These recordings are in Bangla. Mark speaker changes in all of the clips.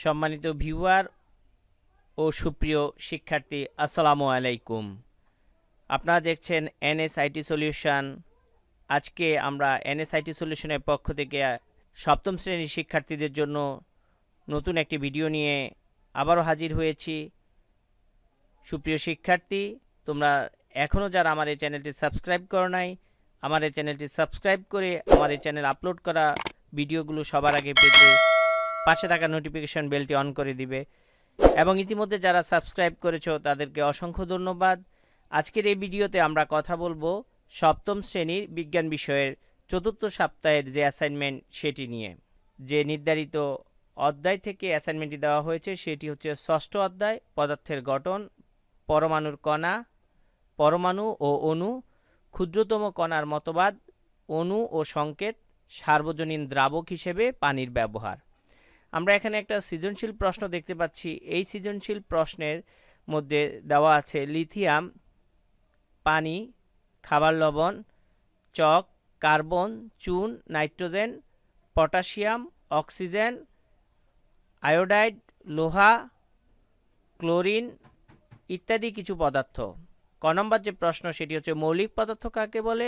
Speaker 1: সম্মানিত ভিউয়ার ও সুপ্রিয় শিক্ষার্থী, আসসালামু আলাইকুম। আপনারা দেখছেন এনএসআইটি সলিউশন। আজকে আমরা এনএসআইটি সলিউশনের পক্ষ থেকে সপ্তম শ্রেণীর শিক্ষার্থীদের জন্য নতুন একটি ভিডিও নিয়ে আবারও হাজির হয়েছি। সুপ্রিয় শিক্ষার্থী, তোমরা এখনও যারা আমার এই চ্যানেলটি সাবস্ক্রাইব করো নাই, আমার এই চ্যানেলটি সাবস্ক্রাইব করে আমার এই চ্যানেল আপলোড করা ভিডিওগুলো সবার আগে পেতে পাশে থাকা নোটিফিকেশন বেলটি অন করে দিবে। এবং ইতিমধ্যে যারা সাবস্ক্রাইব করেছো তাদেরকে অসংখ্য ধন্যবাদ। আজকের এই ভিডিওতে আমরা কথা বলবো সপ্তম শ্রেণীর বিজ্ঞান বিষয়ের চতুর্থ সপ্তাহের যে অ্যাসাইনমেন্ট সেটি নিয়ে। যে নির্ধারিত অধ্যায় থেকে অ্যাসাইনমেন্টটি দেওয়া হয়েছে সেটি হচ্ছে ষষ্ঠ অধ্যায়, পদার্থের গঠন, পরমাণুর কণা, পরমাণু ও অণু, ক্ষুদ্রতম কণার মতবাদ, অণু ও সংকেত, সার্বজনীন দ্রাবক হিসেবে পানির ব্যবহার। আমরা এখানে একটা সৃজনশীল প্রশ্ন দেখতে পাচ্ছি। এই সৃজনশীল প্রশ্নের মধ্যে দেওয়া আছে লিথিয়াম, পানি, খাবার লবণ, চক, কার্বন, চুন, নাইট্রোজেন, পটাশিয়াম, অক্সিজেন, আয়োডাইড, লোহা, ক্লোরিন ইত্যাদি কিছু পদার্থ। ক নম্বর যে প্রশ্ন সেটি হচ্ছে মৌলিক পদার্থ কাকে বলে।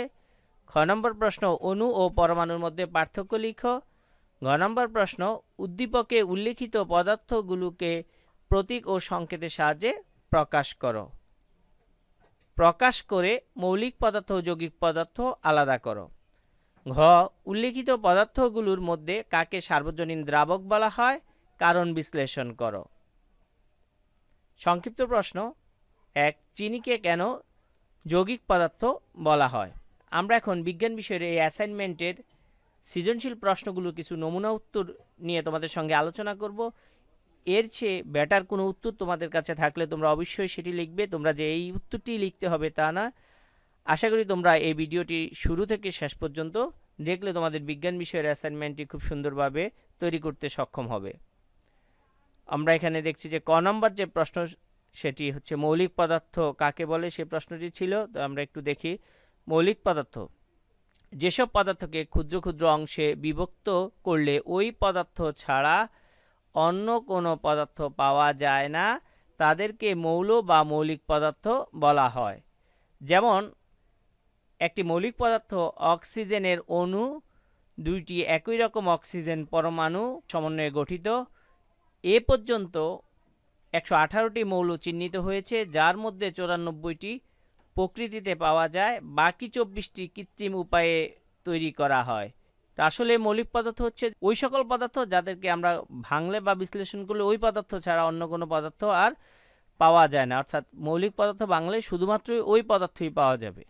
Speaker 1: খ নম্বর প্রশ্ন অণু ও পরমাণুর মধ্যে পার্থক্য লিখো। ঘ নম্বর প্রশ্ন উদ্দীপকে উল্লেখিত পদার্থগুলোকে প্রতীক ও সংকেতের সাহায্যে প্রকাশ করো। প্রকাশ করে মৌলিক পদার্থ ও যৌগিক পদার্থ আলাদা করো। ঘ উল্লেখিত পদার্থগুলোর মধ্যে কাকে সার্বজনীন দ্রাবক বলা হয়, কারণ বিশ্লেষণ করো। সংক্ষিপ্ত প্রশ্ন 1, চিনিকে কেন যৌগিক পদার্থ বলা হয়। আমরা এখন বিজ্ঞান বিষয়ের এই অ্যাসাইনমেন্টের সৃজনশীল প্রশ্নগুলো কিছু নমুনা উত্তর নিয়ে তোমাদের সঙ্গে আলোচনা করব। এর চেয়ে বেটার কোনো উত্তর তোমাদের কাছে থাকলে তোমরা অবশ্যই সেটি লিখবে। তোমরা যে এই উত্তরটি লিখতে হবে তা না। আশা করি তোমরা এই ভিডিওটি শুরু থেকে শেষ পর্যন্ত দেখলে তোমাদের বিজ্ঞান বিষয়ের অ্যাসাইনমেন্টটি খুব সুন্দরভাবে তৈরি করতে সক্ষম হবে। আমরা এখানে দেখছি যে ক নম্বর যে প্রশ্ন সেটি হচ্ছে মৌলিক পদার্থ কাকে বলে, সে প্রশ্নটি ছিল। তো আমরা একটু দেখি। মৌলিক পদার্থ যেসব পদার্থকে ক্ষুদ্র ক্ষুদ্র অংশে বিভক্ত করলে ওই পদার্থ ছাড়া অন্য কোনো পদার্থ পাওয়া যায় না তাদেরকে মৌল বা মৌলিক পদার্থ বলা হয়। যেমন একটি মৌলিক পদার্থ অক্সিজেনের অণু দুইটি একই রকম অক্সিজেন পরমাণু সমন্বয়ে গঠিত। এ পর্যন্ত 118টি মৌল চিহ্নিত হয়েছে, যার মধ্যে 94টি প্রকৃতিতে পাওয়া যায়, বাকি 24টি কৃত্রিম উপায়ে তৈরি করা হয়। তা আসলে মৌলিক পদার্থ হচ্ছে ওই সকল পদার্থ যাদেরকে আমরা ভাঙলে বা বিশ্লেষণ করলে ওই পদার্থ ছাড়া অন্য কোনো পদার্থ আর পাওয়া যায় না। অর্থাৎ মৌলিক পদার্থ ভাঙলে শুধুমাত্র ওই পদার্থই পাওয়া যাবে।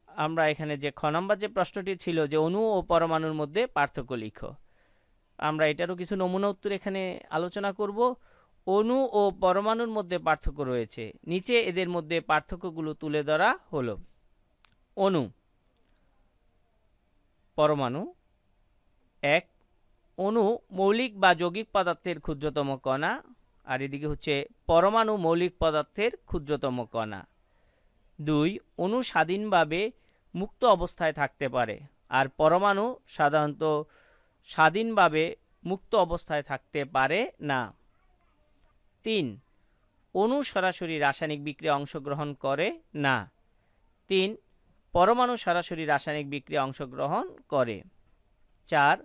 Speaker 1: আমরা এখানে যে খ নম্বর যে প্রশ্নটি ছিল যে অণু ও পরমাণুর মধ্যে পার্থক্য লিখো, আমরা এটারও কিছু নমুনা উত্তর এখানে আলোচনা করব। অণু ও পরমাণুর মধ্যে পার্থক্য রয়েছে, নিচে এদের মধ্যে পার্থক্যগুলো তুলে ধরা হলো। অণু, পরমাণু। 1, অণু মৌলিক বা যৌগিক পদার্থের ক্ষুদ্রতম কণা, আর এদিকে হচ্ছে পরমাণু মৌলিক পদার্থের ক্ষুদ্রতম কণা। 2, অণু স্বাধীনভাবে মুক্ত অবস্থায় থাকতে পারে, আর পরমাণু সাধারণত স্বাধীনভাবে মুক্ত অবস্থায় থাকতে পারে না। 3, অণু সরাসরি রাসায়নিক বিক্রিয়ায় অংশগ্রহণ করে না। 3, পরমাণু সরাসরি রাসায়নিক বিক্রিয়ায় অংশগ্রহণ করে। 4,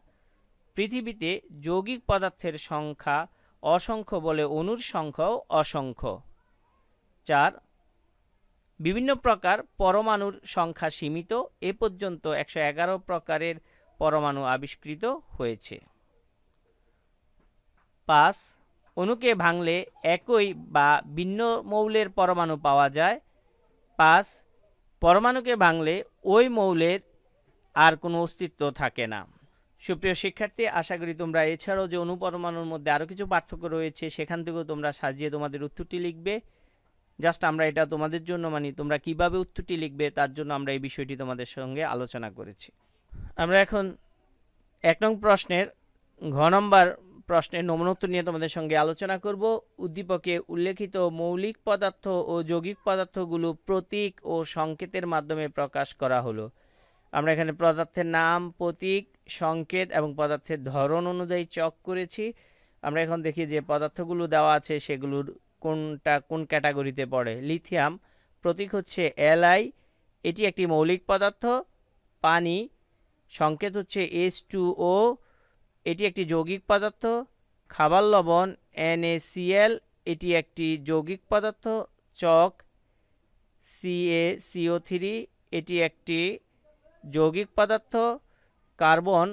Speaker 1: পৃথিবীতে যৌগিক পদার্থের সংখ্যা অসংখ্য বলে অণুর সংখ্যাও অসংখ্য। 4, বিভিন্ন প্রকার পরমাণুর সংখ্যা সীমিত, এ পর্যন্ত 111 প্রকারের পরমাণু আবিষ্কৃত হয়েছে। 5, অণুকে ভাঙলে একই বা ভিন্ন মৌলের পরমাণু পাওয়া যায়। 5, পরমাণুকে ভাঙলে ওই মৌলের আর কোনো অস্তিত্ব থাকে না। সুপ্রিয় শিক্ষার্থী, আশা করি তোমরা এছাড়াও যে অণু পরমাণুর মধ্যে আরও কিছু পার্থক্য রয়েছে সেখান থেকেও তোমরা সাজিয়ে তোমাদের উত্তরটি লিখবে। জাস্ট আমরা এটা তোমাদের জন্য তোমরা কিভাবে উত্তরটি লিখবে তার জন্য আমরা এই বিষয়টি তোমাদের সঙ্গে আলোচনা করেছি। আমরা এখন 1 নং প্রশ্নের ঘ নম্বর প্রশ্নের নমুনা উত্তর নিয়ে তোমাদের সঙ্গে আলোচনা করব। উদ্দীপকে উল্লেখিত মৌলিক পদার্থ ও যৌগিক পদার্থগুলো প্রতীক ও সংকেতের মাধ্যমে প্রকাশ করা হলো। আমরা এখানে পদার্থের নাম, প্রতীক, সংকেত এবং পদার্থের ধরন অনুযায়ী চক করেছি। আমরা এখন দেখি যে পদার্থগুলো দেওয়া আছে সেগুলোর কোনটা কোন ক্যাটাগরিতে পড়ে। লিথিয়াম প্রতীক হচ্ছে Li, এটি একটি মৌলিক পদার্থ। পানি সংকেত হচ্ছে H2O, এটি একটি যৌগিক পদার্থ। খাবার লবণ NaCl, এটি একটি যৌগিক পদার্থ। চক CaCO3, এটি একটি যৌগিক পদার্থ। কার্বন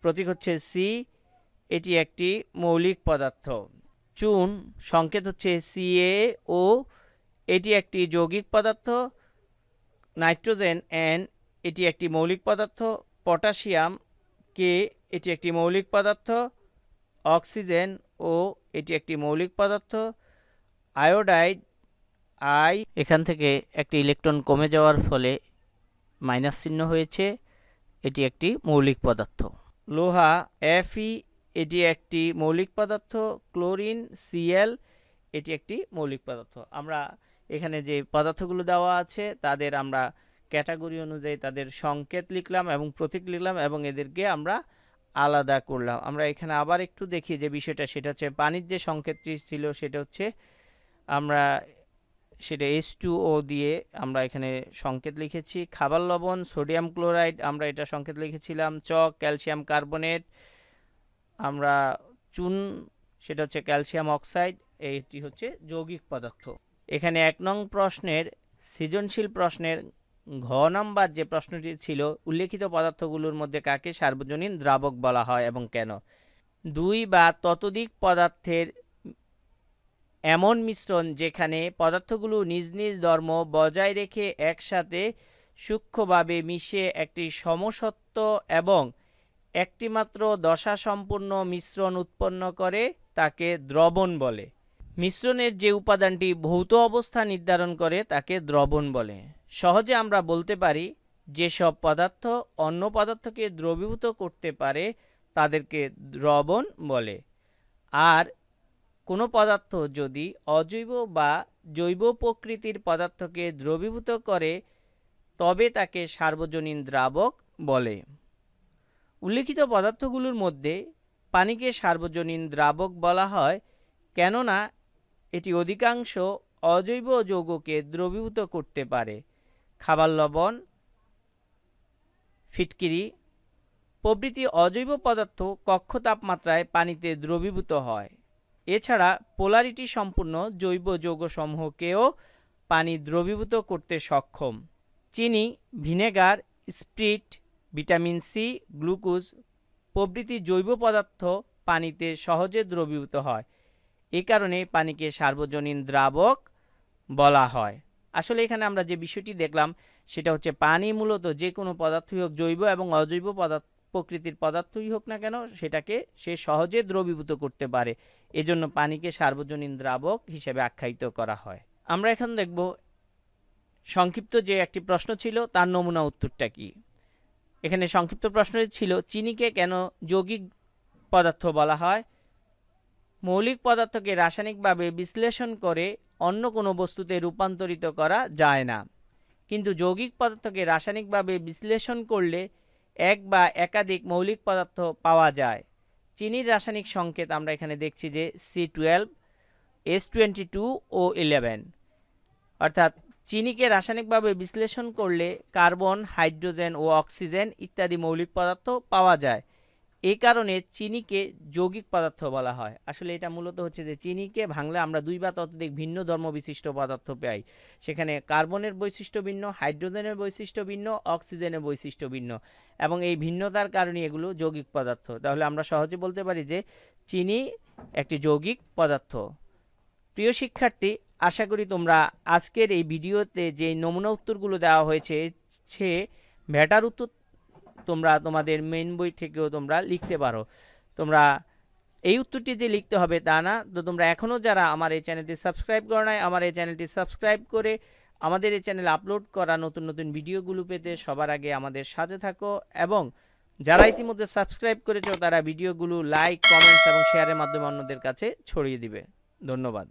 Speaker 1: প্রতীক হচ্ছে C, এটি একটি মৌলিক পদার্থ। চুন সংকেত হচ্ছে CaO, এটি একটি যৌগিক পদার্থ। নাইট্রোজেন N, এটি একটি মৌলিক পদার্থ। পটাশিয়াম K, এটি একটি মৌলিক পদার্থ। অক্সিজেন O, এটি একটি মৌলিক পদার্থ। আয়োডাইড I, এখান থেকে একটি ইলেকট্রন কমে যাওয়ার ফলে মাইনাস চিহ্ন হয়েছে, এটি একটি মৌলিক পদার্থ। লোহা Fe, এটি একটি মৌলিক পদার্থ। ক্লোরিন Cl, এটি একটি মৌলিক পদার্থ। আমরা এখানে যে পদার্থগুলো দেওয়া আছে তাদের আমরা ক্যাটাগরি অনুযায়ী তাদের সংকেত লিখলাম এবং প্রতীক লিখলাম এবং এদেরকে আমরা আলাদা করলাম। আমরা এখানে আবার একটু দেখি যে বিষয়টা, সেটা হচ্ছে পানির যে সংকেতটি ছিল সেটা হচ্ছে আমরা সেটা H2O দিয়ে আমরা এখানে সংকেত লিখেছি। খাবার লবণ সোডিয়াম ক্লোরাইড, আমরা এটা সংকেত লিখেছিলাম। চক ক্যালসিয়াম কার্বনেট, আমরা চুন সেটা হচ্ছে ক্যালসিয়াম অক্সাইড, এটি হচ্ছে যৌগিক পদার্থ। এখানে 1 নং প্রশ্নের সৃজনশীল প্রশ্নের ঘ নাম্বার যে প্রশ্নটি ছিল, উল্লেখিত পদার্থগুলোর মধ্যে কাকে সার্বজনীন দ্রাবক বলা হয় এবং কেন? 2 বা ততোধিক পদার্থের এমন মিশ্রণ যেখানে পদার্থগুলো নিজ নিজ ধর্ম বজায় রেখে একসাথে সূক্ষ্মভাবে মিশে একটি সমসত্ব এবং একটিমাত্র দশা সম্পূর্ণ মিশ্রণ উৎপন্ন করে তাকে দ্রবণ বলে। মিশ্রণের যে উপাদানটি ভৌত অবস্থা নির্ধারণ করে তাকে দ্রবণ বলে। সহজে আমরা বলতে পারি যেসব পদার্থ অন্য পদার্থকে দ্রবীভূত করতে পারে তাদেরকে দ্রবণ বলে। আর কোনো পদার্থ যদি অজৈব বা জৈব প্রকৃতির পদার্থকে দ্রবীভূত করে তবে তাকে সার্বজনীন দ্রাবক বলে। উল্লেখিত পদার্থগুলোর মধ্যে পানিকে সার্বজনীন দ্রাবক বলা হয় কেননা এটি অধিকাংশ অজৈব যৌগকে দ্রবীভূত করতে পারে। খাবার লবণ, ফিটকিরি প্রভৃতি অজৈব পদার্থ কক্ষ তাপমাত্রায় পানিতে দ্রবীভূত হয়। এছাড়া পোলারিটি সম্পূর্ণ জৈব যৌগসমূহকেও পানি দ্রবীভূত করতে সক্ষম। চিনি, vinegar, spirit, vitamin C, glucose প্রভৃতি জৈব পদার্থ পানিতে সহজে দ্রবীভূত হয়। এ কারণে পানিকে সার্বজনীন দ্রাবক বলা হয়। আসলে এখানে আমরা যে বিষয়টি দেখলাম সেটা হচ্ছে পানি মূলত যে কোনো পদার্থই হোক, জৈব এবং অজৈব প্রকৃতির পদার্থই হোক না কেন, সেটাকে সে সহজে দ্রবীভূত করতে পারে। এজন্য পানিকে সার্বজনীন দ্রাবক হিসেবে আখ্যায়িত করা হয়। আমরা এখন দেখব সংক্ষিপ্ত যে একটি প্রশ্ন ছিল তার নমুনা উত্তরটা কি। এখানে সংক্ষিপ্ত প্রশ্ন ছিল চিনিকে কেন যৌগিক পদার্থ বলা হয়? মৌলিক পদার্থকে রাসায়নিকভাবে বিশ্লেষণ করে অন্য কোনো বস্তুতে রূপান্তরিত করা যায় না, কিন্তু যৌগিক পদার্থকে রাসায়নিকভাবে বিশ্লেষণ করলে এক বা একাধিক মৌলিক পদার্থ পাওয়া যায়। চিনির রাসায়নিক সংকেত আমরা এখানে দেখছি যে C12, S22 ও 11, অর্থাৎ চিনিকে রাসায়নিকভাবে বিশ্লেষণ করলে কার্বন, হাইড্রোজেন ও অক্সিজেন ইত্যাদি মৌলিক পদার্থ পাওয়া যায়। এই কারণে চিনিকে যৌগিক পদার্থ বলা হয়। আসলে এটা মূলত হচ্ছে যে চিনিকে ভাঙলে আমরা 2 বা ততোধিক ভিন্ন ধর্ম বিশিষ্ট পদার্থ পাই। সেখানে কার্বনের বৈশিষ্ট্য ভিন্ন, হাইড্রোজেনের বৈশিষ্ট্য ভিন্ন, অক্সিজেনের বৈশিষ্ট্য ভিন্ন এবং এই ভিন্নতার কারণে এগুলো যৌগিক পদার্থ। তাহলে আমরা সহজে বলতে পারি যে চিনি একটি যৌগিক পদার্থ। প্রিয় শিক্ষার্থী, আশা করি তোমরা আজকের এই ভিডিওতে যে নমুনা উত্তরগুলো দেওয়া হয়েছে সে ভ্যাটার উত্তর তোমরা তোমাদের মেইন বই থেকেও তোমরা লিখতে পারো। তোমরা এই উত্তরটি যে লিখতে হবে তা না, তো তোমরা এখনও যারা আমার এই চ্যানেলটি সাবস্ক্রাইব করো নাই, আমার এই চ্যানেলটি সাবস্ক্রাইব করে আমাদের এই চ্যানেলে আপলোড করা নতুন নতুন ভিডিওগুলো পেতে সবার আগে আমাদের সাথে থাকো এবং যারা ইতিমধ্যে সাবস্ক্রাইব করেছো তারা ভিডিওগুলো লাইক, কমেন্টস এবং শেয়ারের মাধ্যমে অন্যদের কাছে ছড়িয়ে দিবে। ধন্যবাদ।